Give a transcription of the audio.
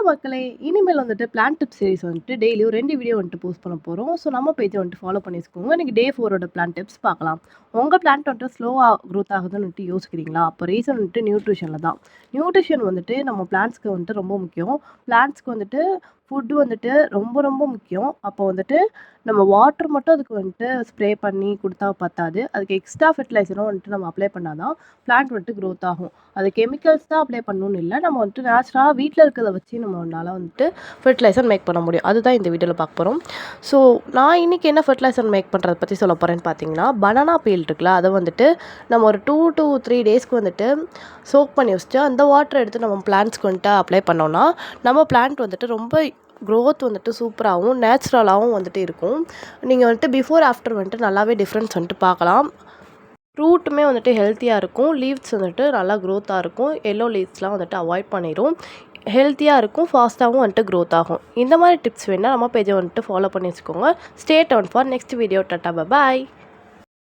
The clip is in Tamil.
மக்களே! இனிமேல் வந்துட்டு பிளான் டிப்ஸ் சீரிஸ் வந்துட்டு டெய்லியும் 2 வீடியோ வந்துட்டு போஸ்ட் பண்ண போறோம். ஸோ நம்ம பேஜ வந்துட்டு ஃபாலோ பண்ணி வச்சுக்கோங்க. இன்னைக்கு டே 4ஓட பிளான் டிப்ஸ் பார்க்கலாம். உங்க பிளான்ட் வந்துட்டு ஸ்லோவா குரோத் ஆகுதுன்னு வந்துட்டு யோசிக்கிறீங்களா? அப்போ ரீசன் வந்துட்டு நியூட்ரிஷன்ல தான். நியூட்ரிஷன் வந்துட்டு நம்ம பிளான்ட்ஸ்க்கு வந்துட்டு ரொம்ப முக்கியம். பிளான்ட்ஸ்க்கு வந்துட்டு ஃபுட் வந்துட்டு ரொம்ப ரொம்ப முக்கியம். அப்போ வந்துட்டு நம்ம வாட்டர் மட்டும் அதுக்கு வந்துட்டு ஸ்ப்ரே பண்ணி குடுத்தா பத்தாது. அதுக்கு எக்ஸ்ட்ரா ஃபெர்டிலைசரும் வந்துட்டு நம்ம அப்ளை பண்ணா தான் பிளான்ட் வந்துட்டு குரோத் ஆகும். அது கெமிக்கல்ஸ் தான் அப்ளை பண்ணணும்னு இல்ல. நம்ம வந்துட்டு நேச்சுரலா வீட்ல இருக்கிறத வச்சு நம்மனால வந்துட்டு ஃபெர்டிலைசர் மேக் பண்ண முடியும். அதுதான் இந்த வீடியோல பார்க்க போறோம். ஸோ நான் இன்னைக்கு என்ன ஃபெர்டிலைசர் மேக் பண்றத பத்தி சொல்ல போறேன்னு பார்த்தீங்கன்னா, பனானா பீல் இருக்குல்ல, அத வந்துட்டு நம்ம ஒரு 2 to 3 டேஸ்க்கு வந்துட்டு சோக் பண்ணி வச்சுட்டு, அந்த வாட்டர எடுத்து நம்ம பிளான்ட்ஸ்க்கு வந்துட்டு அப்ளை பண்ணோம்னா, நம்ம பிளான்ட் வந்துட்டு ரொம்ப க்ரோத் வந்துட்டு சூப்பராகவும், நேச்சுரலாகவும் வந்துட்டு இருக்கும். நீங்க வந்துட்டு பிஃபோர், ஆஃப்டர் வந்துட்டு நல்லாவே டிஃப்ரென்ஸ் வந்துட்டு பார்க்கலாம். ரூட்டுமே வந்துட்டு ஹெல்த்தியாக இருக்கும். லீவ்ஸ் வந்துட்டு நல்லா க்ரோத்தாக இருக்கும். எல்லோ லீவ்ஸ்லாம் வந்துட்டு அவாய்ட் பண்ணிரும். ஹெல்த்தியாக இருக்கும். ஃபாஸ்ட்டாகவும் வந்துட்டு க்ரோத் ஆகும். இந்த மாதிரி டிப்ஸ் வேணுனா நம்ம பேஜை வந்துட்டு ஃபாலோ பண்ணி வச்சுக்கோங்க. Stay tuned for next video. Tata, bye.